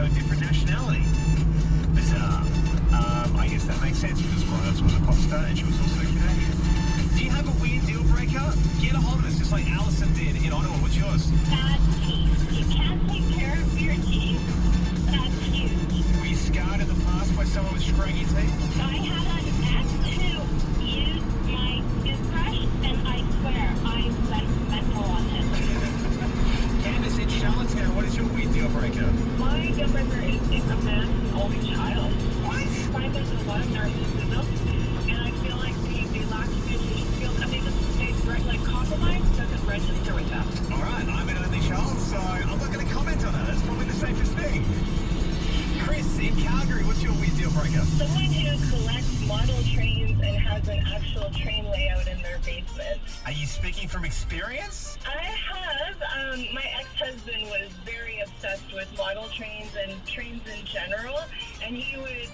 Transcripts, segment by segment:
show different nationality. Bizarre. I guess that makes sense because Miles was a pop star and she was also Canadian. Do you have a weird deal breaker? Get a hold of us just like Alison did in Ottawa. What's yours? Bad teeth. You can't take care of your teeth. That's huge. Were you scarred in the past by someone with scraggy teeth? I had an ex who used my toothbrush, and I swear I went mental on him. Candace in Charlottetown, what is your weird deal breaker? My deal breaker is a man's only child. What? I find there's a lot of narcissism, and I feel like they lack communication skills, and like compromise doesn't register with them. All right, I'm an only child, so I'm not going to comment on it. That's probably the safest thing. Chris in Calgary, what's your weird deal breaker? Someone who collects model trains and has an actual train layout in their basement. Are you speaking from experience? I have. My ex-husband was very obsessed with model trains and trains in general, and he would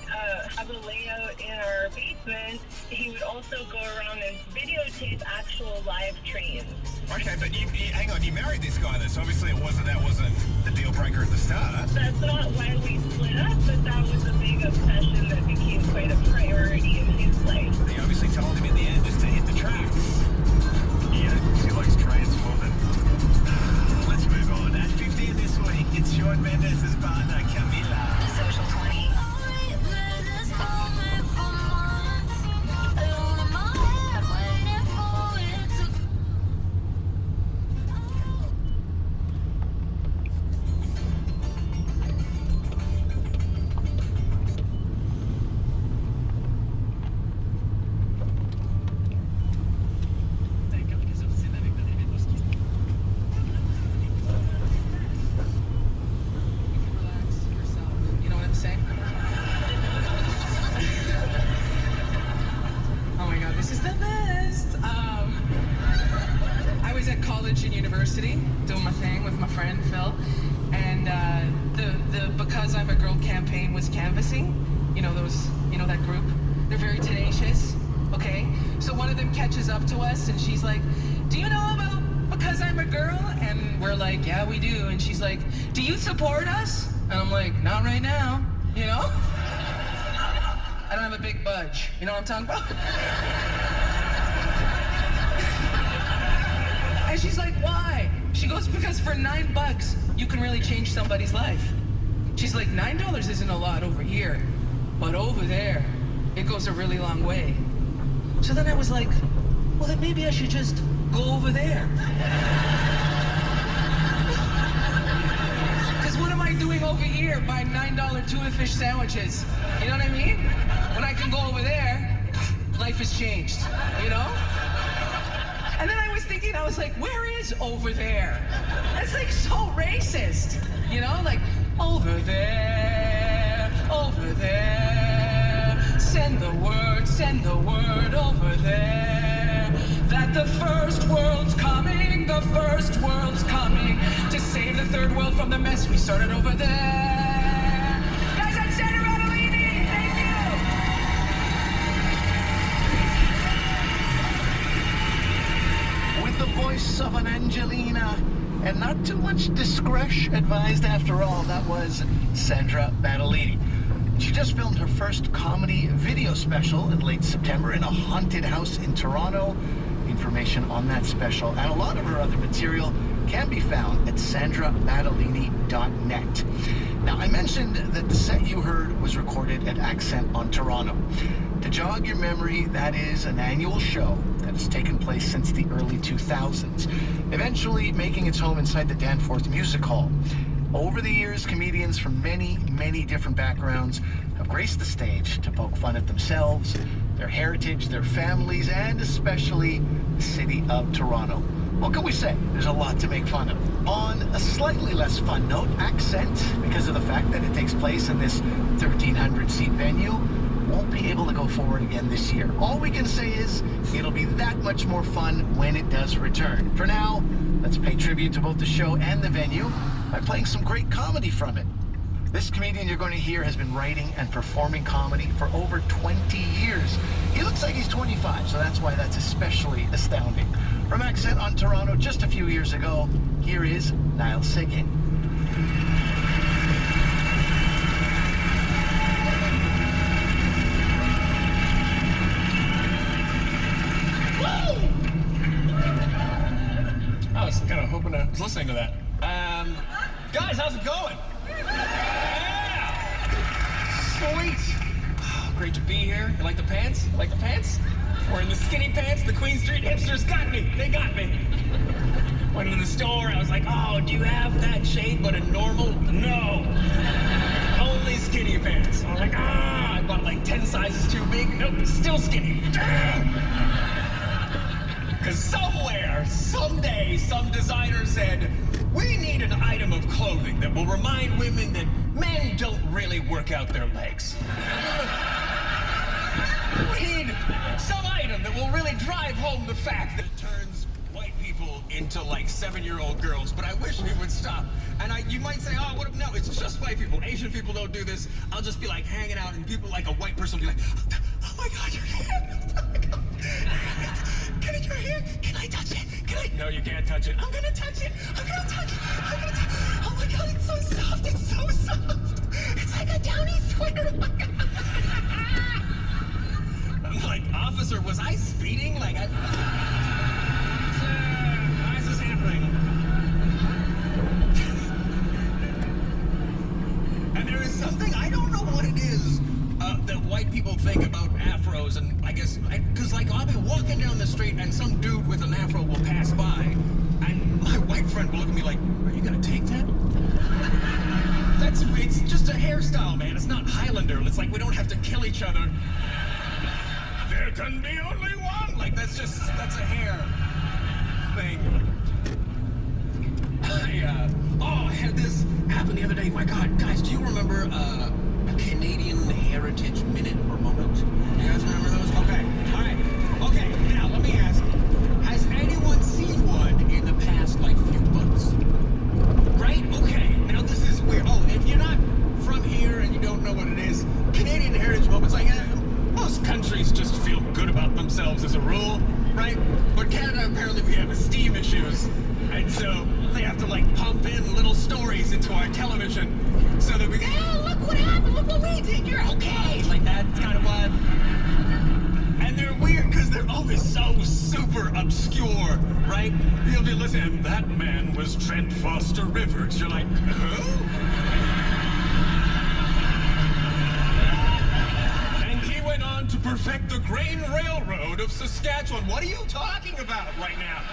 have a layout in our basement. He would also go around and videotape actual live trains. Okay, but you hang on, you married this guy, though, so obviously that wasn't the deal breaker at the start. That's not why we split up, but that was a big obsession that became quite a priority in his life. You obviously told him in the end just to hit the tracks. Yeah, he likes trains more than... Let's move on. At 15 this week, it's Shawn Mendes' partner, Camila. Social 20. Doing my thing with my friend Phil, and the Because I'm a Girl campaign was canvassing. That group. They're very tenacious. Okay, so one of them catches up to us, and she's like, "Do you know about Because I'm a Girl?" And we're like, "Yeah, we do." And she's like, "Do you support us?" And I'm like, "Not right now." I don't have a big budge. You know what I'm talking about? And she's like, "Why?" She goes, "Because for $9, you can really change somebody's life." She's like, $9 isn't a lot over here, but over there, it goes a really long way. So then I was like, well, then maybe I should just go over there. Because what am I doing over here buying $9 tuna fish sandwiches? You know what I mean? When I can go over there, life has changed, And then I was thinking, I was like, where is over there? That's like so racist, like over there, send the word over there, that the first world's coming to save the third world from the mess we started over there. Guys, I'm Sandra Rodolini, thank you. With the voice of an Angelina, and not too much discretion advised after all. That was Sandra Badalini. She just filmed her first comedy video special in late September in a haunted house in Toronto. Information on that special and a lot of her other material can be found at sandrabadalini.net. Now, I mentioned that the set you heard was recorded at Accent on Toronto. To jog your memory, that is an annual show that has taken place since the early 2000s, eventually making its home inside the Danforth Music Hall. Over the years, comedians from many, many different backgrounds have graced the stage to poke fun at themselves, their heritage, their families, and especially the city of Toronto. What can we say? There's a lot to make fun of. On a slightly less fun note, Accent, because of the fact that it takes place in this 1,300-seat venue, won't be able to go forward again this year. All we can say is it'll be that much more fun when it does return. For now, let's pay tribute to both the show and the venue by playing some great comedy from it. This comedian you're going to hear has been writing and performing comedy for over 20 years. He looks like he's 25, so that's why that's especially astounding. From Accent on Toronto just a few years ago, here is Niall Seguin. I'll sing to that. Guys, how's it going? Yeah! Sweet! Oh, great to be here. You like the pants? You like the pants? Wearing the skinny pants, the Queen Street hipsters got me. They got me. Went into the store, I was like, oh, do you have that shade but in normal? No. Only skinny pants. I was like, I bought like 10 sizes too big. Nope, still skinny. Because somewhere, someday, some designer said, we need an item of clothing that will remind women that men don't really work out their legs. We need some item that will really drive home the fact that it turns white people into like 7-year-old girls, but I wish it would stop. And you might say, oh, what? No, it's just white people. Asian people don't do this. I'll just be like hanging out and people like a white person will be like, oh my God, your hair. Oh my God. Can I your hair? Can I touch it? Can I? No, you can't touch it. I'm gonna touch it. I'm gonna touch it. I'm gonna touch it. Oh my God, it's so soft. It's so soft. It's like a downy sweater. Oh my God. I'm like, officer, was I speeding? Like, why is this happening? And there is something, I don't know what it is, that white people think about afros, and I guess, because like, I'll be walking down the street and some dude with an afro will pass by, and my white friend will look at me like, are you gonna take that? It's just a hairstyle, man. It's not Highlander. It's like we don't have to kill each other. There can be only one. Like, that's a hair thing. I had this happen the other day. My God, guys, do you remember a Canadian Heritage Minute or Moment? You guys remember those? Okay, all right. Okay, now let me ask, has anyone seen one in the past, like, few months? Right? Okay, now this is weird. Oh, if you're not from here and you don't know what it is, Canadian Heritage Moment's like, most countries just feel good about themselves as a rule, right? But Canada, apparently we have esteem issues. And so they have to like pump in little stories into our television so that we go, oh, look what happened, look what we did, you're okay. Like that's kind of vibe. And they're weird because they're always so super obscure, right? You'll be listening, that man was Trent Foster Rivers. You're like, who? Went on to perfect the grain railroad of Saskatchewan. What are you talking about right now?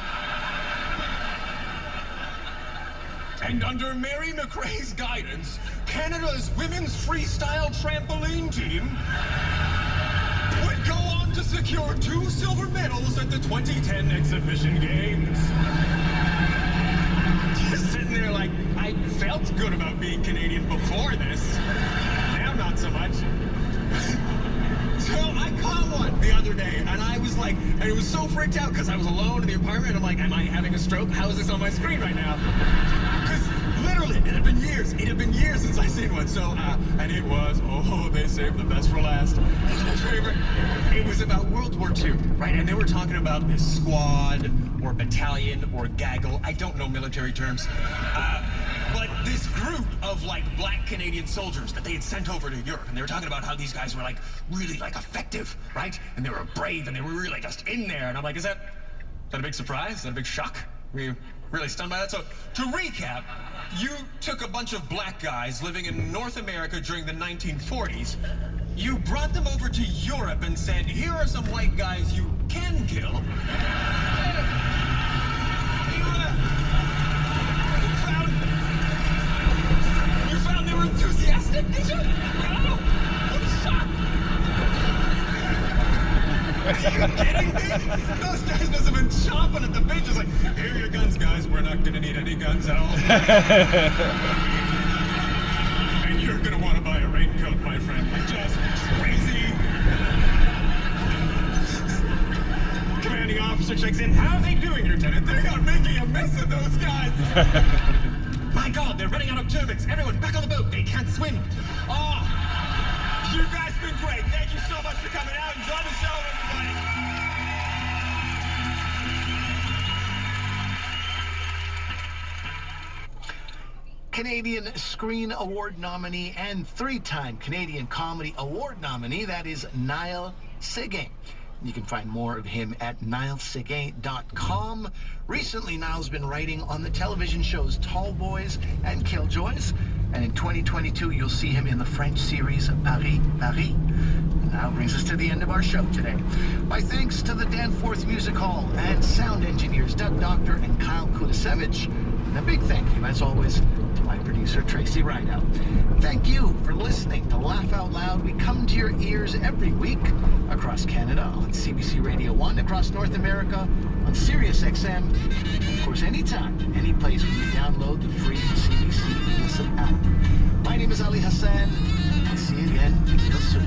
And under Mary McRae's guidance, Canada's women's freestyle trampoline team would go on to secure 2 silver medals at the 2010 Exhibition Games. Just sitting there like, I felt good about being Canadian before this. Now not so much. So I caught one the other day, and I was like, and it was so freaked out because I was alone in the apartment. I'm like, am I having a stroke? How is this on my screen right now? Because literally, it had been years. It had been years since I seen one. So, and it was, oh, they saved the best for last. My favorite. It was about World War II, right? And they were talking about this squad or battalion or gaggle. I don't know military terms. But this group of like black Canadian soldiers that they had sent over to Europe, and they were talking about how these guys were like really like effective, right? And they were brave, and they were really just in there. And I'm like, is that a big surprise? Is that a big shock? Were you really stunned by that? So to recap, you took a bunch of black guys living in North America during the 1940s. You brought them over to Europe and said, here are some white guys you can kill. They were enthusiastic, did you? No! What a shock! Are you kidding me? Those guys must have been chomping at the bit, just like, here are your guns, guys. We're not gonna need any guns at all. And you're gonna want to buy a raincoat, my friend. Like, just crazy. Commanding officer checks in. How are they doing, Lieutenant? They are making a mess of those guys. My God, they're running out of turbines. Everyone, back on the boat. They can't swim. Oh, you guys have been great. Thank you so much for coming out. Enjoy the show, everybody. Canadian Screen Award nominee and 3-time Canadian Comedy Award nominee, that is Niall Seguin. You can find more of him at nilesseguin.com. Recently, Niall's been writing on the television shows Tall Boys and Killjoys. And in 2022, you'll see him in the French series Paris, Paris. And that brings us to the end of our show today. My thanks to the Danforth Music Hall and sound engineers Doug Doctor and Kyle Kulisevich. And a big thank you, as always, to my producer, Tracy Rideout. Thank you for listening to Laugh Out Loud. We come to your ears every week across Canada on CBC Radio 1, across North America on Sirius XM, and of course anytime, any place when you download the free CBC Listen app. My name is Ali Hassan. I'll see you again real soon.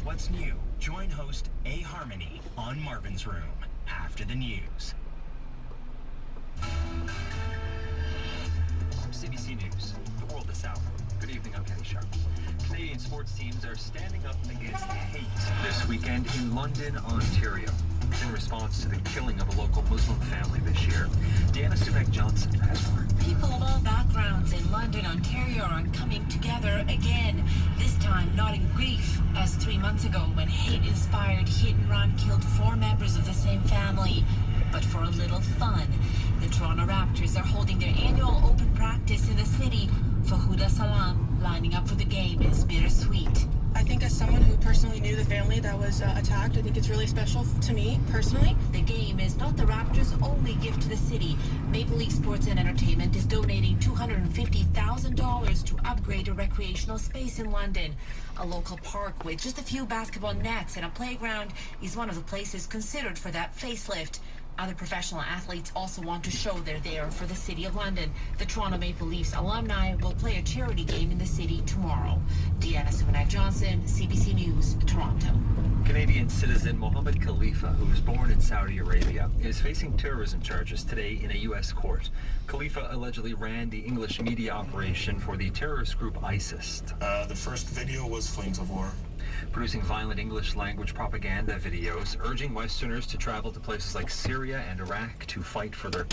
What's new? Join host A. Harmony on Marvin's Room after the news. CBC News, the world this hour. Good evening, I'm Kenny Sharp. Canadian sports teams are standing up against hate this weekend in London, Ontario, in response to the killing of a local Muslim family this year. Deanna Subeck-Johnson has more. People of all backgrounds in London, Ontario are coming together again, this time not in grief, as 3 months ago when hate-inspired hit-and-run killed 4 members of the same family, but for a little fun. The Toronto Raptors are holding their annual open practice in the city. Fahuda Salam lining up for the game is bittersweet. I think as someone who personally knew the family that was attacked, I think it's really special to me personally. The game is not the Raptors' only gift to the city. Maple Leaf Sports and Entertainment is donating $250,000 to upgrade a recreational space in London. A local park with just a few basketball nets and a playground is one of the places considered for that facelift. Other professional athletes also want to show they're there for the City of London. The Toronto Maple Leafs alumni will play a charity game in the city tomorrow. Deanna Subeck-Johnson, CBC News, Toronto. Canadian citizen Mohammed Khalifa, who was born in Saudi Arabia, is facing terrorism charges today in a U.S. court. Khalifa allegedly ran the English media operation for the terrorist group ISIS. The first video was Flames of War. Producing violent English language propaganda videos, urging Westerners to travel to places like Syria and Iraq to fight for their